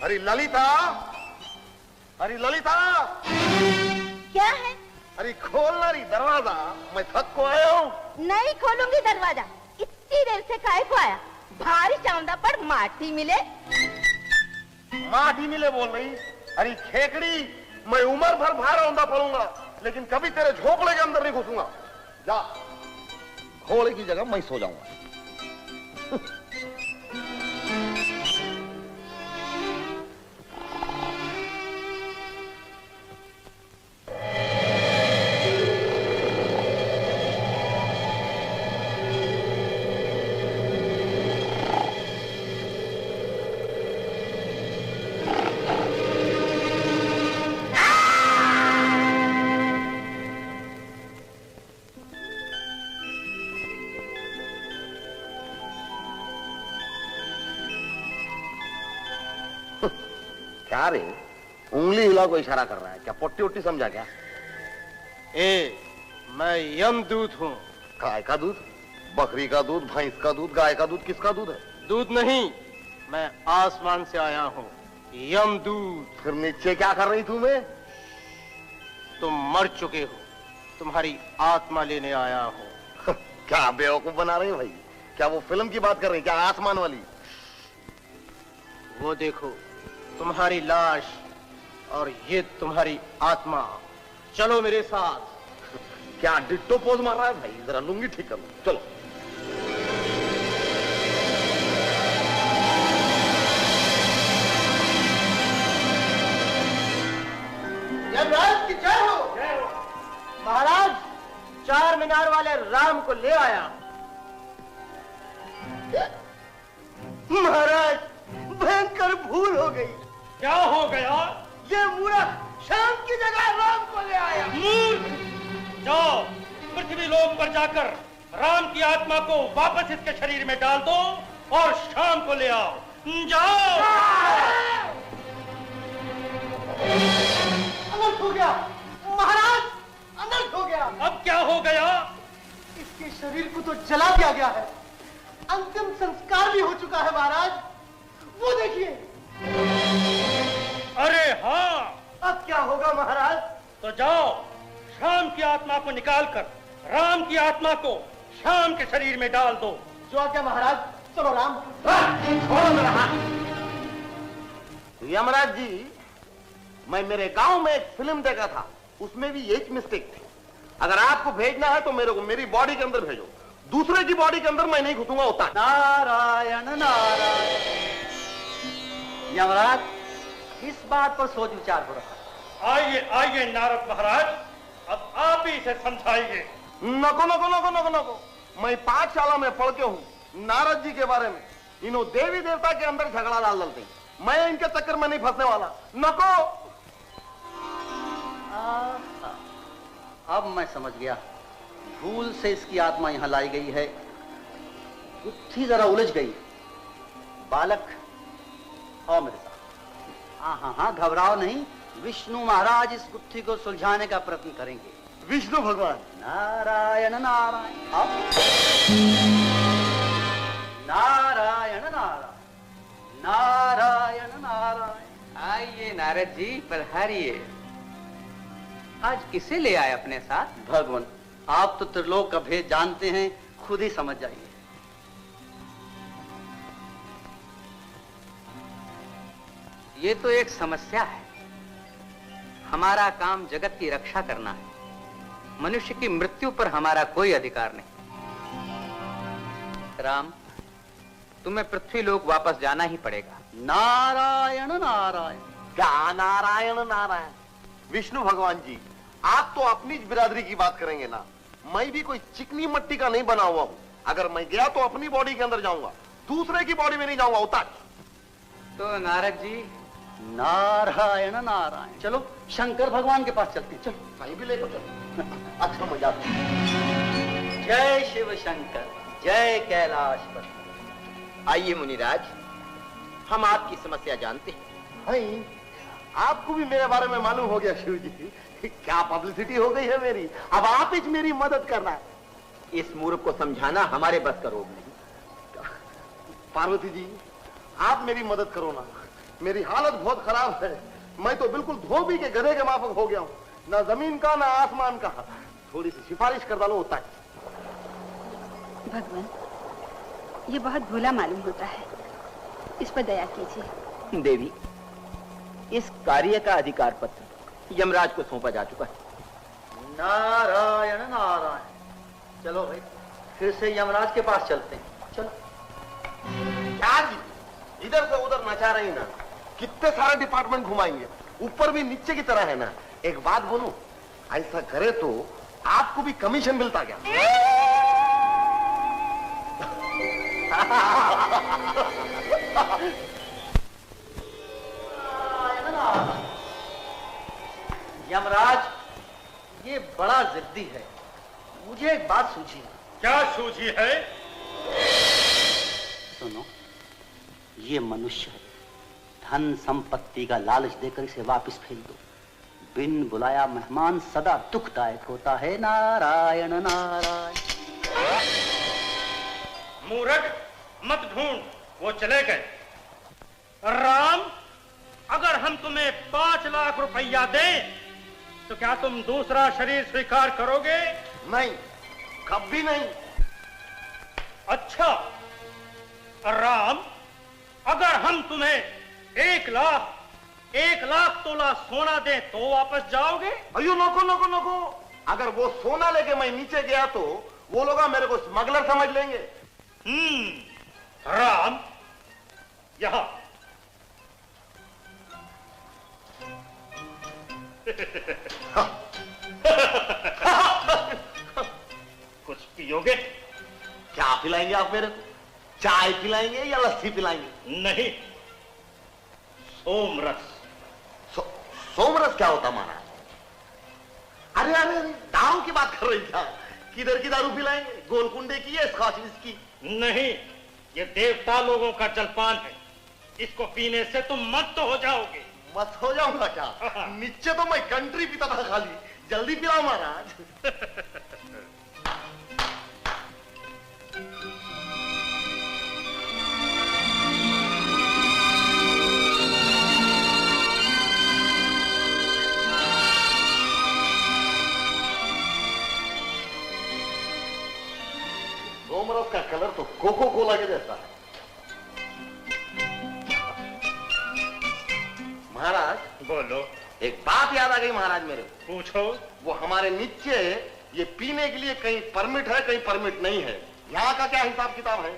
अरे ललिता, अरे ललिता, क्या है? अरे खोलना रही दरवाजा, मैं थक को आया हूँ। नहीं खोलूंगी दरवाजा। इतनी देर से काहे को आया? भारी चांदा पर माटी मिले। माटी मिले बोल रही? अरे खेकड़ी, मैं उम्र भर भारा औंधा पड़ूंगा, लेकिन कभी तेरे झोपड़े के अंदर नहीं घुसूंगा। जा, घोड़े की जगह मैं सो जाऊंगा। क्या रे, उंगली हिला को इशारा कर रहा है? क्या पोट्टी ओट्टी समझा क्या? मैं यमदूत हूँ। गाय का दूध, बकरी का दूध, भैंस का दूध, गाय का दूध, किसका दूध है? दूध नहीं, मैं आसमान से आया हूँ, यमदूत। फिर नीचे क्या कर रही तू? मैं तुम मर चुके हो, तुम्हारी आत्मा लेने आया हूँ। क्या बेवकूफ बना रहे हैं भाई? क्या वो फिल्म की बात कर रहे हैं क्या, आसमान वाली? वो देखो, तुम्हारी लाश और ये तुम्हारी आत्मा। चलो मेरे साथ। क्या डिट्टो पोज मार रहा है भाई? जरा लुंगी ठीक कर लो, चलो। यमराज की जय हो। महाराज, 4 मीनार वाले राम को ले आया। महाराज, भयंकर भूल हो गई। क्या हो गया? ये मूर्ख शाम की जगह राम को ले आया। मूर्ख! जाओ, पृथ्वी लोक पर जाकर राम की आत्मा को वापस इसके शरीर में डाल दो और शाम को ले आओ। जाओ। अनर्थ हो गया महाराज, अनर्थ हो गया। अब क्या हो गया? इसके शरीर को तो जला दिया गया है, अंतिम संस्कार भी हो चुका है महाराज। वो देखिए। अरे हाँ, अब क्या होगा महाराज? तो जाओ, शाम की आत्मा को निकालकर राम की आत्मा को शाम के शरीर में डाल दो। जो आज्ञा महाराज। चलो राम। छोड़ो मेरा हाथ। यमराज जी, मैं मेरे गांव में एक फिल्म देखा था, उसमें भी यही मिस्टेक थी। अगर आपको भेजना है तो मेरे को मेरी बॉडी के अंदर भेजो, दूसरे की बॉडी के अंदर मैं नहीं घुसूंगा। होता नारायण नारायण। यमराज, इस बात पर सोच विचार हो रहा। आइए आइए नारद महाराज, अब आप ही इसे समझाइए। नको नको नको नको नको, मैं पाठशाला में पढ़ के हूँ नारद जी के बारे में। इन्हों देवी देवता के अंदर झगड़ा डाल डालते, मैं इनके चक्कर में नहीं फंसने वाला। नको। अब मैं समझ गया, भूल से इसकी आत्मा यहां लाई गई है। बुद्धि जरा उलझ गई। बालक, आओ मेरे साथ। हाँ, घबराओ नहीं, विष्णु महाराज इस गुत्थी को सुलझाने का प्रयत्न करेंगे। विष्णु भगवान? नारायण नारायण। आओ। नारायण नारायण, नारायण नारायण। आइए नारद जी, पधारिए। आज किसे ले आए अपने साथ? भगवान, आप तो त्रिलोक का भेद जानते हैं, खुद ही समझ जाइए। ये तो एक समस्या है। हमारा काम जगत की रक्षा करना है, मनुष्य की मृत्यु पर हमारा कोई अधिकार नहीं। राम, तुम्हें पृथ्वी लोक वापस जाना ही पड़ेगा। नारायण नारायण। क्या नारायण नारायण? विष्णु भगवान जी, आप तो अपनी बिरादरी की बात करेंगे ना। मैं भी कोई चिकनी मट्टी का नहीं बना हुआ हूँ। अगर मैं गया तो अपनी बॉडी के अंदर जाऊंगा, दूसरे की बॉडी में नहीं जाऊंगा। उतार। तो नारद जी, नारायण नारायण। चलो शंकर भगवान के पास चलते हैं। चलो। कहीं भी लेकर चलो। अच्छा मजा। जय शिव शंकर, जय कैलाशपति। आइए मुनिराज, हम आपकी समस्या जानते हैं। भाई, आपको भी मेरे बारे में मालूम हो गया शिव जी। क्या पब्लिसिटी हो गई है मेरी। अब आप ही मेरी मदद करना है। इस मूर्ख को समझाना हमारे बस का रोग नहीं। पार्वती जी, आप मेरी मदद करो ना। मेरी हालत बहुत खराब है। मैं तो बिल्कुल धोबी के गधे के माफक हो गया हूँ, ना जमीन का ना आसमान का। थोड़ी सी सिफारिश कर डालो होता है। भगवान, ये बहुत भोला मालूम होता है, इस पर दया कीजिए। देवी, इस कार्य का अधिकार पत्र यमराज को सौंपा जा चुका है। नारायण नारायण। चलो भाई, फिर से यमराज के पास चलते हैं। चलो। क्या जी, इधर से उधर नचा रही ना, कितने सारे डिपार्टमेंट घुमाएंगे, ऊपर भी नीचे की तरह है ना। एक बात बोलूं, ऐसा करे तो आपको भी कमीशन मिलता क्या? यमराज, ये बड़ा जिद्दी है, मुझे एक बात सूझी। क्या सूझी है? सुनो, ये मनुष्य है, धन संपत्ति का लालच देकर इसे वापस फेंक दो। बिन बुलाया मेहमान सदा दुखदायक होता है। नारायण नारायण। मूर्ख, मत ढूंढ, वो चले गए। राम, अगर हम तुम्हें 5 लाख रुपया दें तो क्या तुम दूसरा शरीर स्वीकार करोगे? नहीं, कभी नहीं। अच्छा राम, अगर हम तुम्हें 1 लाख तोला सोना दें तो वापस जाओगे? अयो नको नको नको, अगर वो सोना लेके मैं नीचे गया तो वो लोग मेरे को स्मगलर समझ लेंगे। राम, यहां कुछ पियोगे? क्या पिलाएंगे आप मेरे को? चाय पिलाएंगे या लस्सी पिलाएंगे? नहीं, सोमरस। सोमरस क्या होता महाराज? अरे अरे अरे, दारू की बात कर रही था। किधर की दारू पिलाएंगे? गोलकुंडे की या स्कॉच विस्की? नहीं, ये देवता लोगों का जलपान है, इसको पीने से तुम मस्त हो जाओगे। मत हो जाऊंगा क्या? नीचे तो मैं कंट्री पीता था खाली, जल्दी पिलाओ महाराज। सोमरस का कलर तो कोको कोला के जैसा है। महाराज, बोलो। एक बात याद आ गई महाराज मेरे को। पूछो। वो हमारे नीचे ये पीने के लिए कहीं परमिट है, कहीं परमिट नहीं है। यहाँ का क्या हिसाब किताब है?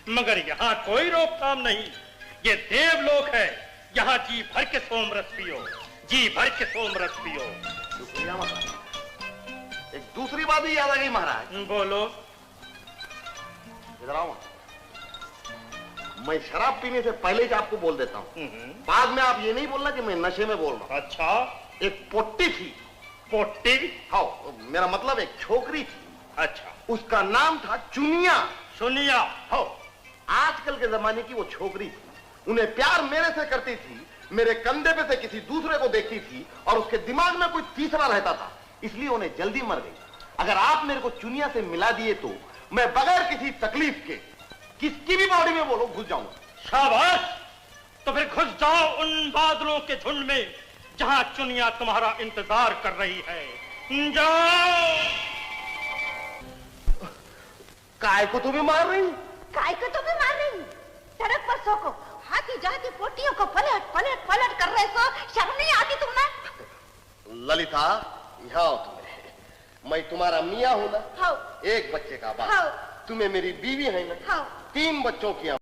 मगर यहाँ कोई रोकथाम नहीं, ये देवलोक है, यहाँ जी भर के सोमरस पियो, जी भर के सोमरस पियो। शुक्रिया महाराज। एक दूसरी बात भी याद आ गई महाराज। बोलो। इधर आओ। मैं शराब पीने से पहले ही आपको बोल देता हूँ, बाद में आप ये नहीं बोलना कि मैं नशे में बोल रहा हूँ। अच्छा। एक पोट्टी थी। पोट्टी? हाँ, मेरा मतलब एक छोकरी थी। अच्छा। उसका नाम था चुनिया। सुनिया? हाँ, आजकल के जमाने की वो छोकरी थी। उन्हें प्यार मेरे से करती थी, मेरे कंधे पे से किसी दूसरे को देखती थी और उसके दिमाग में कोई तीसरा रहता था, इसलिए उन्हें जल्दी मर गई। अगर आप मेरे को चुनिया से मिला दिए तो मैं बगैर किसी तकलीफ के किसकी भी बॉडी में बोलो घुस जाऊंगा। शाबाश, तो फिर घुस जाओ उन बादलों के झुंड में जहां चुनिया तुम्हारा इंतजार कर रही है। जाओ। काय को तुम्हें मार रही? काय को तुम्हें मार रही? सड़क पर सो को हाथी जाती पोटियों को पलट पलट पलट कर रहे सो, शर्म नहीं आती तुम्हें? ललिता, यहाँ आओ तुम्हें। मैं तुम्हारा मियाँ हूं ना? हाँ। एक बच्चे का बाप। हाँ। तुम्हें मेरी बीवी है ना? हाँ। 3 बच्चों की